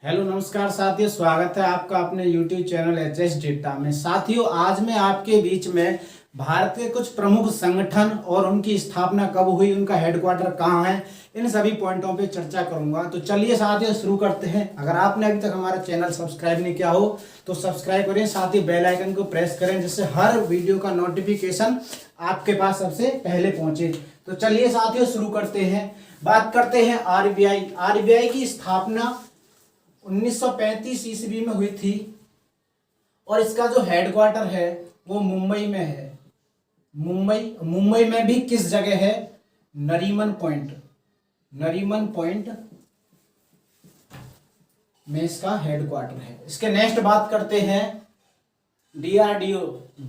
Hello नमस्कार साथियों, स्वागत है आपका अपने YouTube चैनल HS डेटा में। साथियों, आज मैं आपके बीच में भारत के कुछ प्रमुख संगठन और उनकी स्थापना कब हुई, उनका हेडक्वार्टर कहाँ है, इन सभी पॉइंटों पे चर्चा करूंगा। तो चलिए साथियों शुरू करते हैं। अगर आपने अभी तक हमारा चैनल सब्सक्राइब नहीं किया हो तो सब्सक्राइब करें, साथ ही बेल आइकन को प्रेस करें जिससे हर वीडियो का नोटिफिकेशन आपके पास सबसे पहले पहुंचे। तो चलिए साथियों शुरू करते हैं। बात करते हैं आरबीआई की स्थापना 1935 ईस्वी में हुई थी और इसका जो हेडक्वार्टर है वो मुंबई में है। मुंबई में भी किस जगह है? नरीमन पॉइंट में इसका हेडक्वार्टर है। इसके नेक्स्ट बात करते हैं DRDO,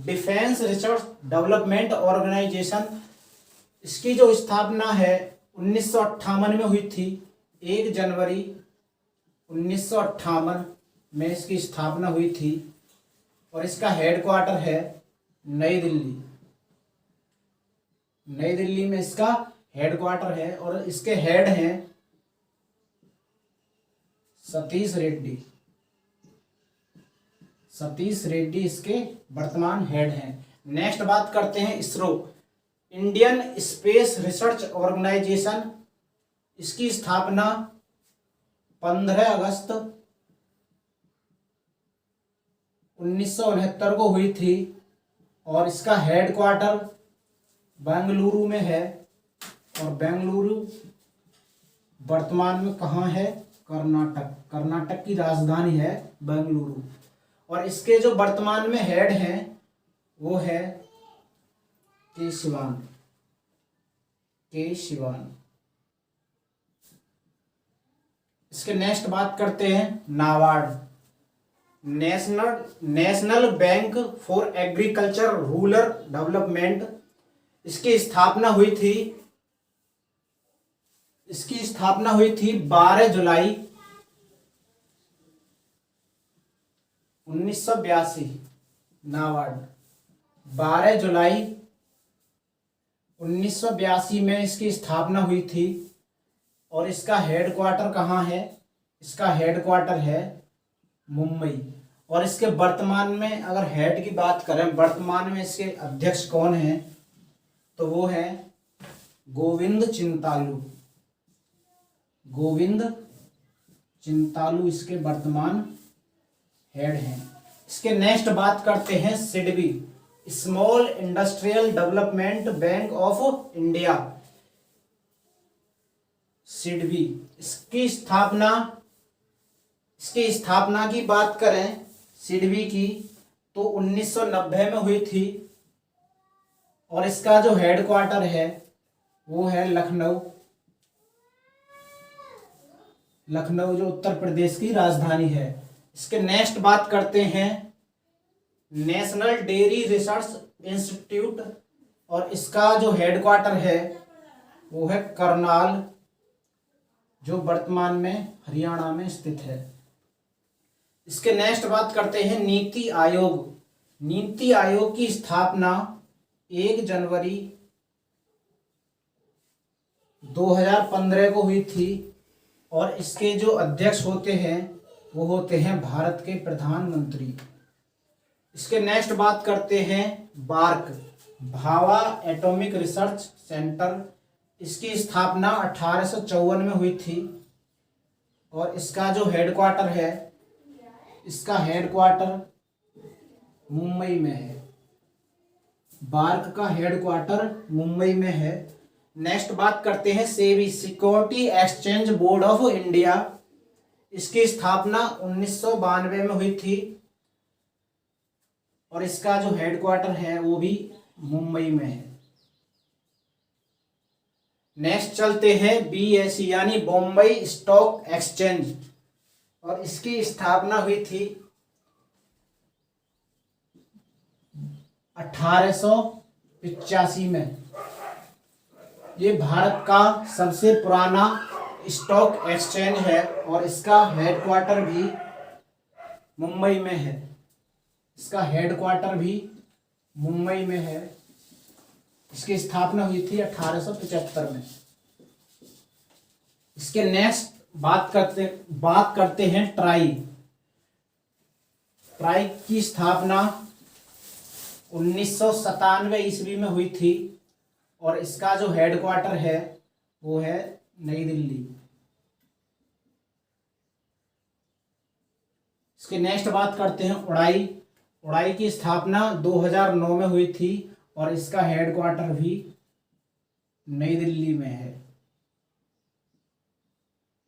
defence research development organisation. इसकी जो स्थापना है 1958 में हुई थी। 1 जनवरी 1958 में इसकी स्थापना हुई थी और इसका हेडक्वार्टर है नई दिल्ली में इसका हेडक्वार्टर है और इसके हेड हैं सतीश रेड्डी इसके वर्तमान हेड हैं। नेक्स्ट बात करते हैं ISRO, Indian space research organisation. इसकी स्थापना 15 अगस्त 1969 को हुई थी और इसका हेडक्वार्टर बेंगलुरु में है। और बेंगलुरु वर्तमान में कहाँ है? कर्नाटक की राजधानी है बेंगलुरु। और इसके जो वर्तमान में हेड हैं वो है के शिवान। इसके नेक्स्ट बात करते हैं NABARD, national bank for agriculture rural development. इसकी स्थापना हुई थी 12 जुलाई 1982। नाबार्ड 12 जुलाई 1982 में इसकी स्थापना हुई थी और इसका हेडक्वार्टर कहाँ है? इसका हेडक्वार्टर है मुंबई। और इसके वर्तमान में अगर हेड की बात करें, वर्तमान में इसके अध्यक्ष कौन हैं तो वो है गोविंद चिंतालू इसके वर्तमान हेड हैं। इसके नेक्स्ट बात करते हैं SIDBI, small industrial development bank of India. SIDBI इसकी स्थापना की बात करें सिडबी की तो 1990 में हुई थी और इसका जो हेडक्वार्टर है वो है लखनऊ जो उत्तर प्रदेश की राजधानी है। इसके नेक्स्ट बात करते हैं नेशनल डेयरी रिसर्च इंस्टीट्यूट और इसका जो हेडक्वार्टर है वो है करनाल जो वर्तमान में हरियाणा में स्थित है। इसके नेक्स्ट बात करते हैं नीति आयोग की स्थापना 1 जनवरी 2015 को हुई थी और इसके जो अध्यक्ष होते हैं वो होते हैं भारत के प्रधानमंत्री। इसके नेक्स्ट बात करते हैं BARC, Bhabha atomic research centre. इसकी स्थापना 1854 में हुई थी और इसका जो हेडक्वार्टर है इसका हेडक्वार्टर मुंबई में है। बार्क का हेडक्वार्टर मुंबई में है। नेक्स्ट बात करते हैं SEBI, security exchange board of India. इसकी स्थापना 1992 में हुई थी और इसका जो हेडक्वार्टर है वो भी मुंबई में है। नेक्स्ट चलते हैं BSE यानी बॉम्बे स्टॉक एक्सचेंज और इसकी स्थापना हुई थी 1885 में। ये भारत का सबसे पुराना स्टॉक एक्सचेंज है और इसका हेडक्वार्टर भी मुंबई में है। इसकी स्थापना हुई थी 1875 में। इसके नेक्स्ट बात करते हैं ट्राई। ट्राई की स्थापना 1997 ईस्वी में हुई थी और इसका जो हेडक्वार्टर है वो है नई दिल्ली। इसके नेक्स्ट बात करते हैं उड़ाई। उड़ाई की स्थापना 2009 में हुई थी और इसका हेडक्वार्टर भी नई दिल्ली में है।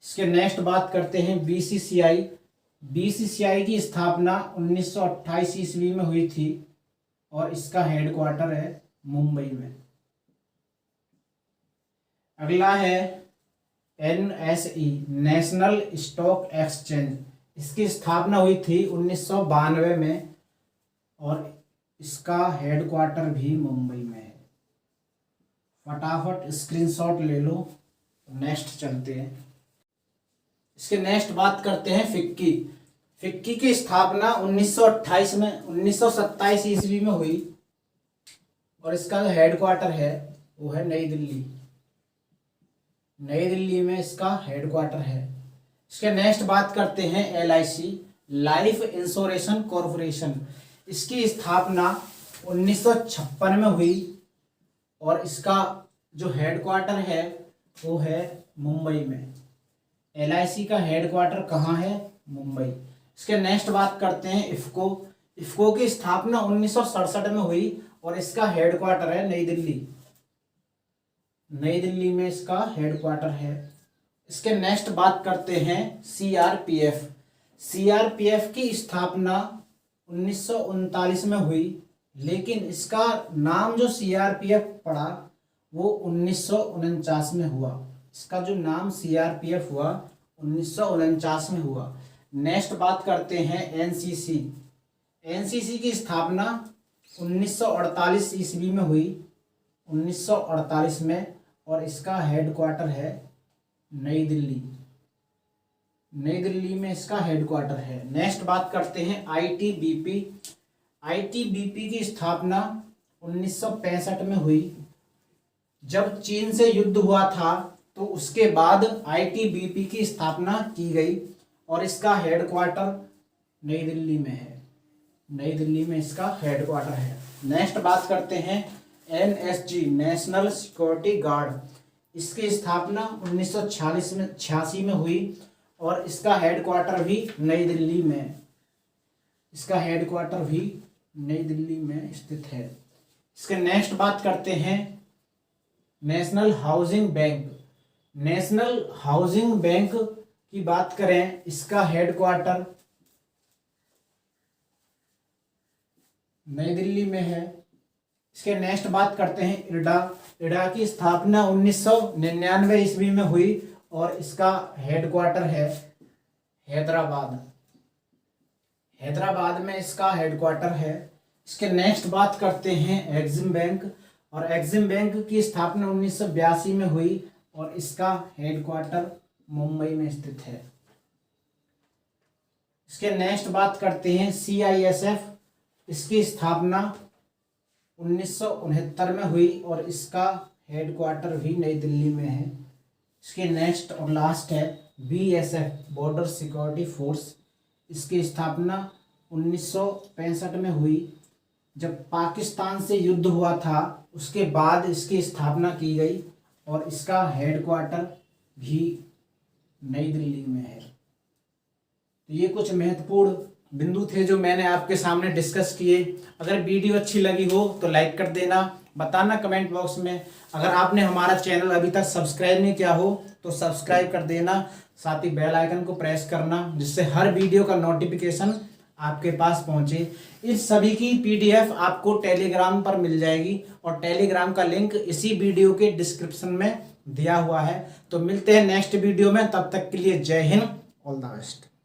इसके नेक्स्ट बात करते हैं बीसीसीआई। बीसीसीआई की स्थापना 1928 ईस्वी में हुई थी और इसका हेडक्वार्टर है मुंबई में। अगला है एनएसई, नेशनल स्टॉक एक्सचेंज। इसकी स्थापना हुई थी 1992 में और इसका हेडक्वार्टर भी मुंबई में है। फटाफट स्क्रीनशॉट ले लो। नेक्स्ट चलते हैं। इसके नेक्स्ट बात करते हैं फिक्की। फिक्की की स्थापना 1927 ईस्वी में हुई और इसका जो हेडक्वार्टर है वो है नई दिल्ली। नई दिल्ली में इसका हेडक्वार्टर है। इसके नेक्स्ट बात करते हैं एलआईसी, लाइफ इंश्योरेंस कॉरपोरेशन। इसकी स्थापना 1956 में हुई और इसका जो हेडक्वार्टर है वो है मुंबई में। एलआईसी का हेडक्वार्टर कहाँ है? मुंबई। इसके नेक्स्ट बात करते हैं इफ्को। इफ्को की स्थापना 1967 में हुई और इसका हेडक्वार्टर है नई दिल्ली। नई दिल्ली में इसका हेडक्वार्टर है। इसके नेक्स्ट बात करते हैं सीआरपीएफ। सीआरपीएफ की स्थापना 1939 में हुई, लेकिन इसका नाम जो सीआरपीएफ पड़ा वो 1949 में हुआ। इसका जो नाम सीआरपीएफ हुआ 1949 में हुआ। नेक्स्ट बात करते हैं एनसीसी। एनसीसी की स्थापना 1948 ईस्वी में हुई, 1948 में, और इसका हेडक्वार्टर है नई दिल्ली। नई दिल्ली में इसका हेडक्वार्टर है। नेक्स्ट बात करते हैं आईटीबीपी। आईटीबीपी की स्थापना 1965 में हुई। जब चीन से युद्ध हुआ था तो उसके बाद आईटीबीपी की स्थापना की गई और इसका हेडक्वार्टर नई दिल्ली में है। नई दिल्ली में इसका हेडक्वार्टर है। नेक्स्ट बात करते हैं एनएसजी, नेशनल सिक्योरिटी गार्ड। इसकी स्थापना 1986 में हुई और इसका हेडक्वार्टर भी नई दिल्ली में। इसका हेडक्वार्टर भी नई दिल्ली में स्थित है। इसके नेक्स्ट बात करते हैं national housing bank. National housing bank की बात करें, इसका हेडक्वार्टर नई दिल्ली में है। इसके नेक्स्ट बात करते हैं इरडा। इरडा की स्थापना 1999 ईस्वी में हुई और इसका हेडक्वार्टर है हैदराबाद। हैदराबाद में इसका हेडक्वार्टर है। इसके नेक्स्ट बात करते हैं एक्सिम बैंक। और एक्सिम बैंक की स्थापना 1982 में हुई और इसका हेडक्वार्टर मुंबई में स्थित है। इसके नेक्स्ट बात करते हैं सीआईएसएफ। इसकी स्थापना 1969 में हुई और इसका हेडक्वार्टर भी नई दिल्ली में है। इसके नेक्स्ट और लास्ट है बीएसएफ, बॉर्डर सिक्योरिटी फोर्स। इसकी स्थापना 1965 में हुई। जब पाकिस्तान से युद्ध हुआ था उसके बाद इसकी स्थापना की गई और इसका हेडक्वार्टर भी नई दिल्ली में है। तो ये कुछ महत्वपूर्ण बिंदु थे जो मैंने आपके सामने डिस्कस किए। अगर वीडियो अच्छी लगी हो तो लाइक कर देना, बताना कमेंट बॉक्स में। अगर आपने हमारा चैनल अभी तक सब्सक्राइब नहीं किया हो तो सब्सक्राइब कर देना, साथ ही बेल आइकन को प्रेस करना जिससे हर वीडियो का नोटिफिकेशन आपके पास पहुंचे। इस सभी की पीडीएफ आपको टेलीग्राम पर मिल जाएगी और टेलीग्राम का लिंक इसी वीडियो के डिस्क्रिप्शन में दिया हुआ है। तो मिलते हैं नेक्स्ट वीडियो में, तब तक के लिए जय हिंद, ऑल द बेस्ट।